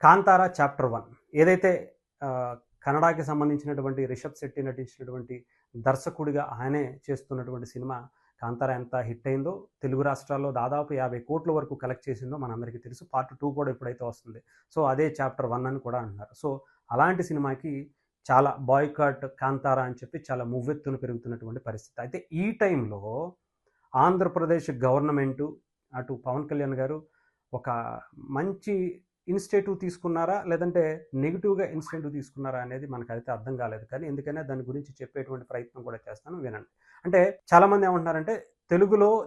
Kantara chapter 1 ఏదైతే కన్నడకి సంబంధించినటువంటి రిషబ్ శెట్టి నటించినటువంటి దర్శకుడిగా ఆయనే చేస్తున్నటువంటి సినిమా కాంతారా ఎంత హిట్ అయిందో, తెలుగు రాష్ట్రాల్లో దాదాపు 50 కోట్ల వరకు కలెక్ట్ చేసిందో మనందరికీ తెలుసు. పార్ట్ 2 కూడా ఇప్పుడైతే వస్తుంది. సో, అదే చాప్టర్ 1 అని కూడా అంటున్నారు. సో, అలాంటి సినిమాకి చాలా బాయ్‌కాట్ కాంతారా అని చెప్పి చాలా మువ్వెత్తున పెరుగుతున్నటువంటి పరిస్థితి. అయితే ఈ టైంలో ఆంధ్రప్రదేశ్ గవర్నమెంటు, అటు పవన్ కళ్యాణ్ గారు ఒక మంచి ఇనిషియేటివ్ తీసుకున్నారా? లేదంటే నెగెటివ్‌గా ఇనిషియేటివ్ తీసుకున్నారా? అనేది మనకైతే అర్థం కాలేదు. కానీ ఎందుకైనా దాని గురించి చెప్పేటువంటి ప్రయత్నం కూడా చేస్తాను, వినండి. అంటే చాలామంది ఏమంటున్నారంటే,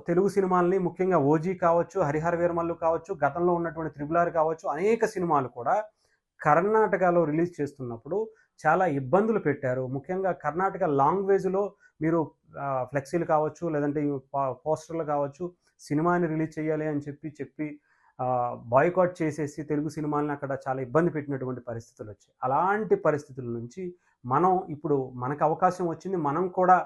తెలుగు సినిమాల్ని ముఖ్యంగా 'ఓజీ' కావచ్చు, 'హరిహర వీరమల్లు' కావచ్చు, గతంలో ఉన్నటువంటి 'త్రిబుల్ ఆర్' కావచ్చు, అనేక సినిమాలు కూడా కర్ణాటకలో రిలీజ్ చేస్తున్నప్పుడు చాలా ఇబ్బందులు పెట్టారు. ముఖ్యంగా కర్ణాటక లాంగ్వేజ్‌లో మీరు ఫ్లెక్సీలు కావచ్చు, లేదంటే పోస్టర్‌లు కావచ్చు, సినిమాని రిలీజ్ చేయాలి అని చెప్పి బాయ్‌కాట్ చేసేసి తెలుగు సినిమాలని అక్కడ చాలా ఇబ్బంది పెట్టినటువంటి పరిస్థితులొచ్చాయి. అలాంటి పరిస్థితుల నుంచి మనం ఇప్పుడు మనకు అవకాశం వచ్చింది. మనం కూడా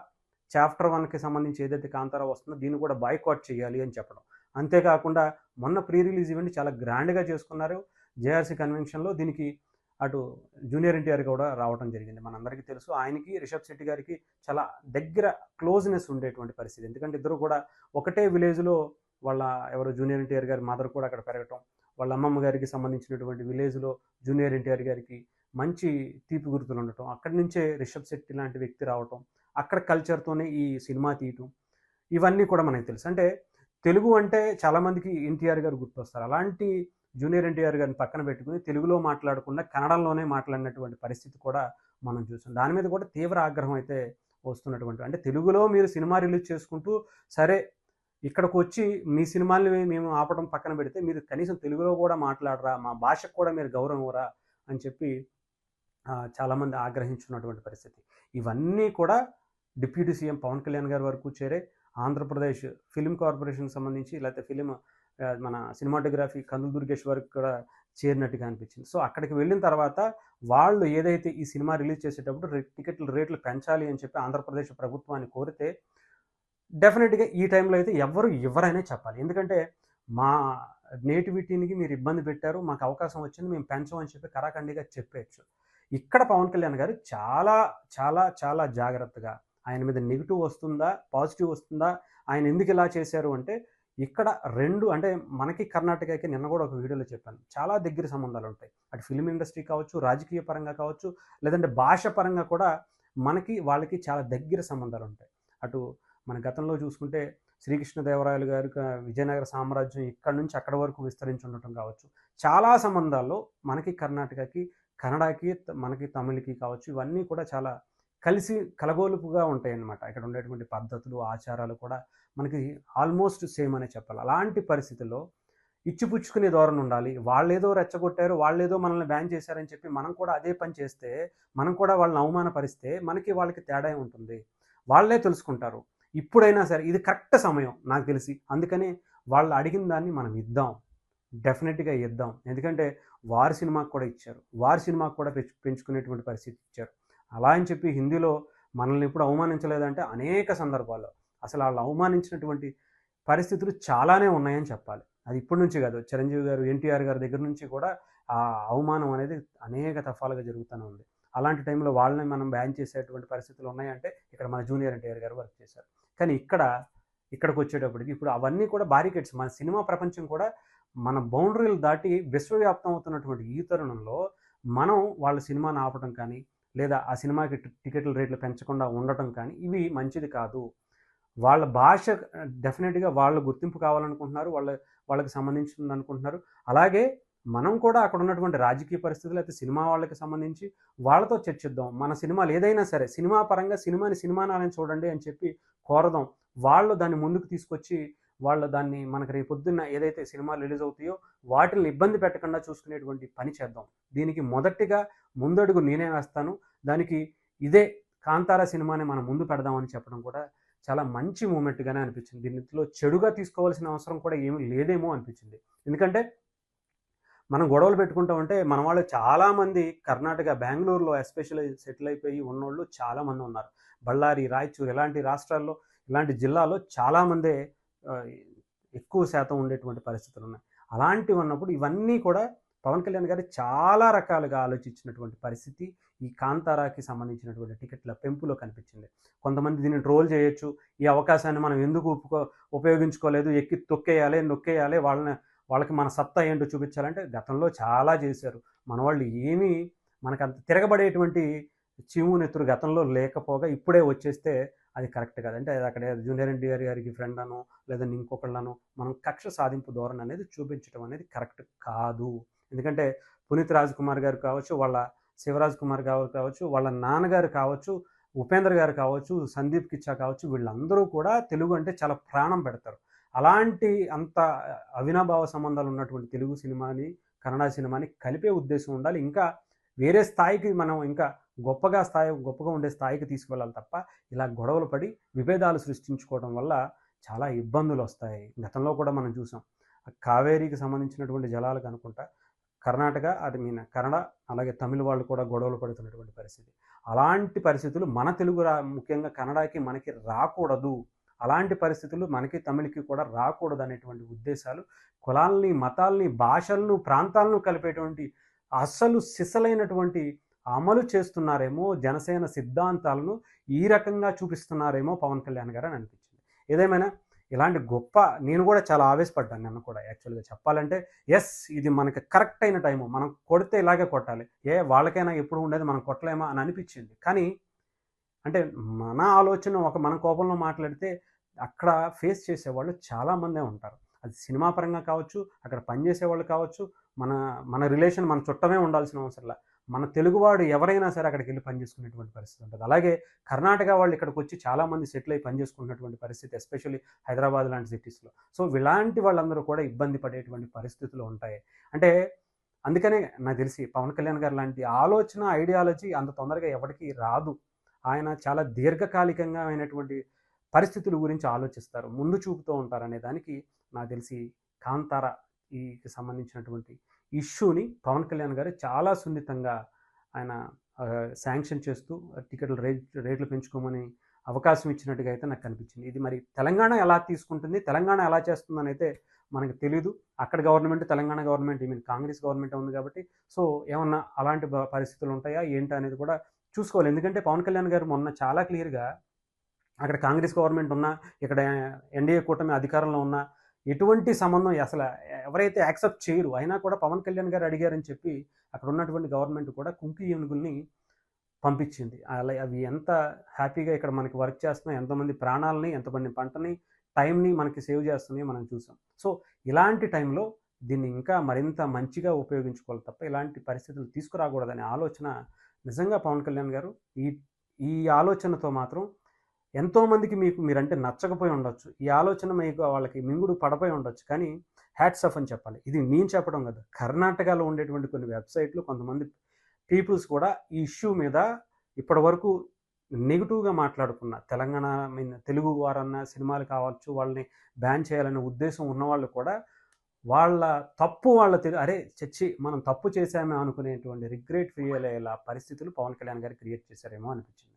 చాప్టర్ 1కి సంబంధించి ఏదైతే కాంతారా వస్తుందో దీన్ని కూడా బాయ్‌కాట్ చేయాలి అని చెప్పడం. అంతేకాకుండా మొన్న ప్రీ రిలీజ్ ఈవెంట్ చాలా గ్రాండ్‌గా చేసుకున్నారు. జేఆర్‌సీ కన్వెన్షన్‌లో దీనికి అటు జూనియర్ ఎన్టీఆర్ కూడా రావడం జరిగింది. మనందరికీ తెలుసు. ఆయనకి రిషబ్ శెట్టి గారికి చాలా దగ్గర క్లోజ్‌నెస్ ఉండేటువంటి పరిస్థితి. ఎందుకంటే ఇద్దరు కూడా ఒకటే విలేజ్‌లో వాళ్ళ ఎవరు జూనియర్ ఎన్టీఆర్ గారి మదర్ కూడా అక్కడ పెరగటం, వాళ్ళ అమ్మమ్మ గారికి సంబంధించినటువంటి విలేజ్‌లో జూనియర్ ఎన్టీఆర్ గారికి మంచి తీపి గుర్తులు ఉండటం, అక్కడి నుంచే రిషబ్ శెట్టి లాంటి వ్యక్తి రావటం, అక్కడ కల్చర్‌తోనే ఈ సినిమా తీయటం, ఇవన్నీ కూడా మనకు తెలుసు. అంటే తెలుగు అంటే చాలామందికి ఎన్టీఆర్ గారు గుర్తొస్తారు. అలాంటి జూనియర్ ఎన్టీఆర్ గారిని పక్కన పెట్టుకొని తెలుగులో మాట్లాడకుండా కన్నడంలోనే మాట్లాడినటువంటి పరిస్థితి కూడా మనం చూసాం. దాని మీద కూడా తీవ్ర ఆగ్రహం అయితే వస్తున్నటువంటి, అంటే తెలుగులో మీరు సినిమా రిలీజ్ చేసుకుంటూ, సరే ఇక్కడికొచ్చి మీ సినిమాల్ని మేము ఆపడం పక్కన పెడితే, మీరు కనీసం తెలుగులో కూడా మాట్లాడరా, మా భాషకు కూడా మీరు గౌరవం ఇవ్వరా అని చెప్పి చాలామంది ఆగ్రహించున్నటువంటి పరిస్థితి. ఇవన్నీ కూడా డిప్యూటీ సీఎం పవన్ కళ్యాణ్ గారి వరకు చేరే, ఆంధ్రప్రదేశ్ ఫిల్మ్ కార్పొరేషన్‌కి సంబంధించి, లేకపోతే మన సినిమాటోగ్రఫీ కందులు దుర్గేష్ వరకు కూడా చేరినట్టుగా అనిపించింది. సో, అక్కడికి వెళ్ళిన తర్వాత వాళ్ళు ఏదైతే ఈ సినిమా రిలీజ్ చేసేటప్పుడు టికెట్ల రేట్లు పెంచాలి అని చెప్పి ఆంధ్రప్రదేశ్ ప్రభుత్వాన్ని కోరితే, డెఫినెట్‌గా ఈ టైంలో అయితే ఎవ్వరు ఇవ్వరనే చెప్పాలి. ఎందుకంటే మా నేటివిటీకి మీరు ఇబ్బంది పెట్టారు. మాకు అవకాశం వచ్చింది, మేము పెంచం అని చెప్పి కరాఖండిగా చెప్పేయొచ్చు. ఇక్కడ పవన్ కళ్యాణ్ గారు చాలా, చాలా, చాలా జాగ్రత్తగా ఆయన మీద నెగెటివ్ వస్తుందా? పాజిటివ్ వస్తుందా? ఆయన ఎందుకు ఇలా చేశారు అంటే, ఇక్కడ 2 అంటే మనకి కర్ణాటకకి నిన్న కూడా ఒక వీడియోలో చెప్పాను. చాలా దగ్గర సంబంధాలుంటాయి. అటు ఫిల్మ్ ఇండస్ట్రీ కావచ్చు, రాజకీయ పరంగా కావచ్చు, లేదంటే భాష పరంగా కూడా మనకి, వాళ్ళకి చాలా దగ్గర సంబంధాలుంటాయి. అటు మన గతంలో చూసుకుంటే శ్రీకృష్ణదేవరాయలు గారు విజయనగర సామ్రాజ్యం ఇక్కడి నుంచి అక్కడి వరకు విస్తరించి ఉండటం కావచ్చు. చాలా సంబంధాల్లో మనకి కర్ణాటకకి, కన్నడకి, మనకి తమిళ్‌కి కావచ్చు, ఇవన్నీ కూడా చాలా కలిసి కలగోలుపుగా ఉంటాయన్నమాట. ఇక్కడ ఉండేటువంటి పద్ధతులు, ఆచారాలు కూడా మనకి ఆల్మోస్ట్ సేమ్ అనే చెప్పాలి. అలాంటి పరిస్థితుల్లో ఇచ్చిపుచ్చుకునే ధోరణి ఉండాలి. వాళ్ళేదో రెచ్చగొట్టారు, వాళ్ళేదో మనల్ని బ్యాన్ చేశారని చెప్పి మనం కూడా అదే పని చేస్తే, మనం కూడా వాళ్ళని అవమానపరిస్తే మనకి వాళ్ళకి తేడా ఉంటుంది. వాళ్ళే తెలుసుకుంటారు. ఇప్పుడైనా సరే ఇది కరెక్ట్ సమయం నాకు తెలిసి. అందుకని వాళ్ళు అడిగిన దాన్ని మనం ఇద్దాం. డెఫినిట్‌గా ఇద్దాం. ఎందుకంటే వారి సినిమాకి కూడా ఇచ్చారు. వారి సినిమాకి కూడా పెంచుకునేటువంటి పరిస్థితి ఇచ్చారు. అలా అని చెప్పి హిందీలో మనల్ని ఎప్పుడు అవమానించలేదంటే అనేక సందర్భాల్లో. అసలు ఆళ్ళు అవమానించినటువంటి పరిస్థితులు చాలానే ఉన్నాయని చెప్పాలి. అది ఇప్పటి నుంచి కాదు. చిరంజీవి గారు, ఎన్టీఆర్ గారి దగ్గర నుంచి కూడా ఆ అవమానం అనేది అనేక దఫాలుగా జరుగుతూనే ఉంది. అలాంటి టైంలో వాళ్ళని మనం బ్యాన్ చేసేటువంటి పరిస్థితులు ఉన్నాయంటే ఇక్కడ మన జూనియర్ ఎన్టీఆర్ గారు వర్క్ చేశారు. కానీ ఇక్కడికొచ్చేటప్పటికి ఇప్పుడు అవన్నీ కూడా బారికేడ్స్. మన సినిమా ప్రపంచం కూడా మన బౌండరీలు దాటి విశ్వవ్యాప్తం అవుతున్నటువంటి ఈ తరుణంలో మనం వాళ్ళ సినిమాని ఆపడం కానీ, లేదా ఆ సినిమాకి టికెట్ల రేట్లు పెంచకుండా ఉండటం కానీ ఇవి మంచిది కాదు. వాళ్ళ భాష డెఫినిట్‌గా వాళ్ళు గుర్తింపు కావాలనుకుంటున్నారు. వాళ్ళకి సంబంధించింది అనుకుంటున్నారు. అలాగే మనం కూడా అక్కడ ఉన్నటువంటి రాజకీయ పరిస్థితులు, లేకపోతే సినిమా వాళ్ళకి సంబంధించి వాళ్ళతో చర్చిద్దాం. మన సినిమాలు ఏదైనా సరే సినిమా పరంగా సినిమాని సినిమానాలని చూడండి అని చెప్పి కోరదాం. వాళ్ళు దాన్ని ముందుకు తీసుకొచ్చి, వాళ్ళు దాన్ని మనకు రేపొద్దున్న ఏదైతే సినిమాలు రిలీజ్ అవుతాయో వాటిల్ని ఇబ్బంది పెట్టకుండా చూసుకునేటువంటి పని చేద్దాం. దీనికి మొదటిగా ముందడుగు నేనే వేస్తాను. దానికి ఇదే కాంతారా సినిమాని మనం ముందు పెడదామని చెప్పడం కూడా చాలా మంచి మూమెంట్‌గానే అనిపించింది. దీంట్లో చెడుగా తీసుకోవాల్సిన అవసరం కూడా ఏమీ లేదేమో అనిపించింది. ఎందుకంటే మనం గొడవలు పెట్టుకుంటా ఉంటే మన వాళ్ళు చాలామంది కర్ణాటక, బెంగుళూరులో ఎస్పెషల్లీ సెటిల్ అయిపోయి ఉన్నోళ్ళు చాలామంది ఉన్నారు. బళ్ళారి, రాయచూరు ఇలాంటి రాష్ట్రాల్లో, ఇలాంటి జిల్లాలో చాలామందే ఎక్కువ శాతం ఉండేటువంటి పరిస్థితులున్నాయి. అలాంటివి ఉన్నప్పుడు ఇవన్నీ కూడా పవన్ కళ్యాణ్ గారు చాలా రకాలుగా ఆలోచించినటువంటి పరిస్థితి ఈ కాంతారాకి సంబంధించినటువంటి టికెట్ల పెంపులో కనిపించింది. కొంతమంది దీన్ని ట్రోల్ చేయొచ్చు. ఈ అవకాశాన్ని మనం ఎందుకు ఉపయోగించుకోలేదు, ఎక్కి తొక్కేయాలి, నొక్కేయాలి, వాళ్ళకి మన సత్తా ఏంటో చూపించాలంటే గతంలో చాలా చేశారు. మనవాళ్ళు ఏమీ మనకంత తిరగబడేటువంటి చీము నెత్తురు గతంలో లేకపోగా ఇప్పుడే వచ్చేస్తే అది కరెక్ట్ కాదు. అంటే అది అక్కడ జూనియర్ ఎన్టీఆర్ గారికి ఫ్రెండ్ అనో లేదంటే ఇంకొకళ్ళనో మనం కక్ష సాధింపు ధోరణి అనేది చూపించడం అనేది కరెక్ట్ కాదు. ఎందుకంటే పునీత్ రాజ్ కుమార్ గారు కావచ్చు, వాళ్ళ శివరాజ్ కుమార్ గారు కావచ్చు, వాళ్ళ నాన్నగారు కావచ్చు, ఉపేంద్ర గారు కావచ్చు, సందీప్ కిచ్చా కావచ్చు, వీళ్ళందరూ కూడా తెలుగు అంటే చాలా ప్రాణం పెడతారు. అలాంటి అంత అవినాభావ సంబంధాలు ఉన్నటువంటి తెలుగు సినిమాని, కన్నడ సినిమాని కలిపే ఉద్దేశం ఉండాలి. ఇంకా వేరే స్థాయికి మనం ఇంకా గొప్పగా ఉండే స్థాయికి తీసుకువెళ్ళాలి తప్ప ఇలా గొడవలు పడి విభేదాలు సృష్టించుకోవడం వల్ల చాలా ఇబ్బందులు వస్తాయి. గతంలో కూడా మనం చూసాం. కావేరీకి సంబంధించినటువంటి జలాలకు అనుకుంటా కర్ణాటక కన్నడ అలాగే తమిళ వాళ్ళు కూడా గొడవలు పడుతున్నటువంటి పరిస్థితి. అలాంటి పరిస్థితులు మన తెలుగు ముఖ్యంగా కన్నడకి మనకి రాకూడదు. అలాంటి పరిస్థితులు మనకి తమిళకి కూడా రాకూడదు అనేటువంటి ఉద్దేశాలు కులాల్ని, మతాల్ని, భాషలను, ప్రాంతాలను కలిపేటువంటి అసలు సిసలైనటువంటి అమలు చేస్తున్నారేమో జనసేన సిద్ధాంతాలను ఈ రకంగా చూపిస్తున్నారేమో పవన్ కళ్యాణ్ గారు అని అనిపించింది. ఏదేమైనా ఇలాంటి నేను కూడా చాలా ఆవేశపడ్డాను నిన్న కూడా యాక్చువల్గా చెప్పాలంటే. ఇది మనకి కరెక్ట్ అయిన టైము, మనం కొడితే ఇలాగే కొట్టాలి, వాళ్ళకైనా ఎప్పుడు ఉండేది మనం కొట్టలేమా అని అనిపించింది. కానీ అంటే మన ఆలోచన మన కోపంలో మాట్లాడితే అక్కడ ఫేస్ చేసేవాళ్ళు చాలామందే ఉంటారు. అది సినిమా పరంగా కావచ్చు, అక్కడ పనిచేసేవాళ్ళు కావచ్చు, మన రిలేషన్ మన చుట్టమే ఉండాల్సిన అవసరంలా మన తెలుగువాడు ఎవరైనా సరే అక్కడికి వెళ్ళి పనిచేసుకునేటువంటి పరిస్థితి ఉంటుంది. అలాగే కర్ణాటక వాళ్ళు ఇక్కడికి వచ్చి చాలామంది సెటిల్ అయి పనిచేసుకున్నటువంటి పరిస్థితి, ఎస్పెషల్లీ హైదరాబాద్ లాంటి సిటీస్లో. సో ఇలాంటి వాళ్ళందరూ కూడా ఇబ్బంది పడేటువంటి పరిస్థితులు ఉంటాయి. అంటే అందుకనే నాకు తెలిసి పవన్ కళ్యాణ్ గారు లాంటి ఆలోచన, ఐడియాలజీ అంత తొందరగా ఎవరికి రాదు. ఆయన చాలా దీర్ఘకాలికంగా అయినటువంటి పరిస్థితుల గురించి ఆలోచిస్తారు, ముందు చూపుతూ ఉంటారు అనే దానికి నాకు తెలిసి కాంతార సంబంధించినటువంటి ఇష్యూని పవన్ కళ్యాణ్ గారు చాలా సున్నితంగా ఆయన శాంక్షన్ చేస్తూ టికెట్ల రేట్లు పెంచుకోమని అవకాశం ఇచ్చినట్టుగా అయితే నాకు కనిపించింది. ఇది మరి తెలంగాణ ఎలా తీసుకుంటుంది, తెలంగాణ ఎలా చేస్తుందని అయితే మనకు తెలీదు. అక్కడ government, Telangana government, Congress government ఉంది కాబట్టి సో ఏమన్నా అలాంటి పరిస్థితులు ఉంటాయా ఏంటి అనేది కూడా చూసుకోవాలి. ఎందుకంటే పవన్ కళ్యాణ్ గారు మొన్న చాలా క్లియర్గా అక్కడ కాంగ్రెస్ గవర్నమెంట్ ఉన్నా, ఇక్కడ ఎన్డీఏ కూటమి అధికారంలో ఉన్నా ఎటువంటి సంబంధం అసలు ఎవరైతే యాక్సెప్ట్ చేయరు, అయినా కూడా పవన్ కళ్యాణ్ గారు అడిగారని చెప్పి అక్కడ ఉన్నటువంటి గవర్నమెంట్ కూడా కుంకి ఏనుగుల్ని పంపించింది. అవి ఎంత హ్యాపీగా ఇక్కడ మనకి వర్క్ చేస్తున్నాయి, ఎంతోమంది ప్రాణాలని, ఎంతమంది పంటని, టైంని మనకి సేవ్ చేస్తున్నాయి మనం చూసాం. సో ఇలాంటి టైంలో దీన్ని ఇంకా మరింత మంచిగా ఉపయోగించుకోవాలి తప్ప ఇలాంటి పరిస్థితులు తీసుకురాకూడదనే ఆలోచన నిజంగా పవన్ కళ్యాణ్ గారు ఈ ఆలోచనతో మాత్రం ఎంతోమందికి మీరంటే నచ్చకపోయి ఉండొచ్చు, ఈ ఆలోచన వాళ్ళకి మింగుడు పడపోయి ఉండొచ్చు, కానీ హ్యాట్స్ ఆఫ్ అని చెప్పాలి. ఇది నేను చెప్పడం కదా, కర్ణాటకలో ఉండేటువంటి కొన్ని వెబ్సైట్లు, కొంతమంది పీపుల్స్ కూడా ఈ ఇష్యూ మీద ఇప్పటి వరకు నెగిటివ్గా మాట్లాడుకున్న తెలంగాణ తెలుగు వారన్నా సినిమాలు కావచ్చు వాళ్ళని బ్యాన్ చేయాలనే ఉద్దేశం ఉన్నవాళ్ళు కూడా వాళ్ళ తప్పు అరే చచ్చి మనం తప్పు చేశామే అనుకునేటువంటి రిగ్రెట్ ఫీల్ అయ్యేలా పరిస్థితులు పవన్ కళ్యాణ్ గారు క్రియేట్ చేశారేమో అనిపించింది.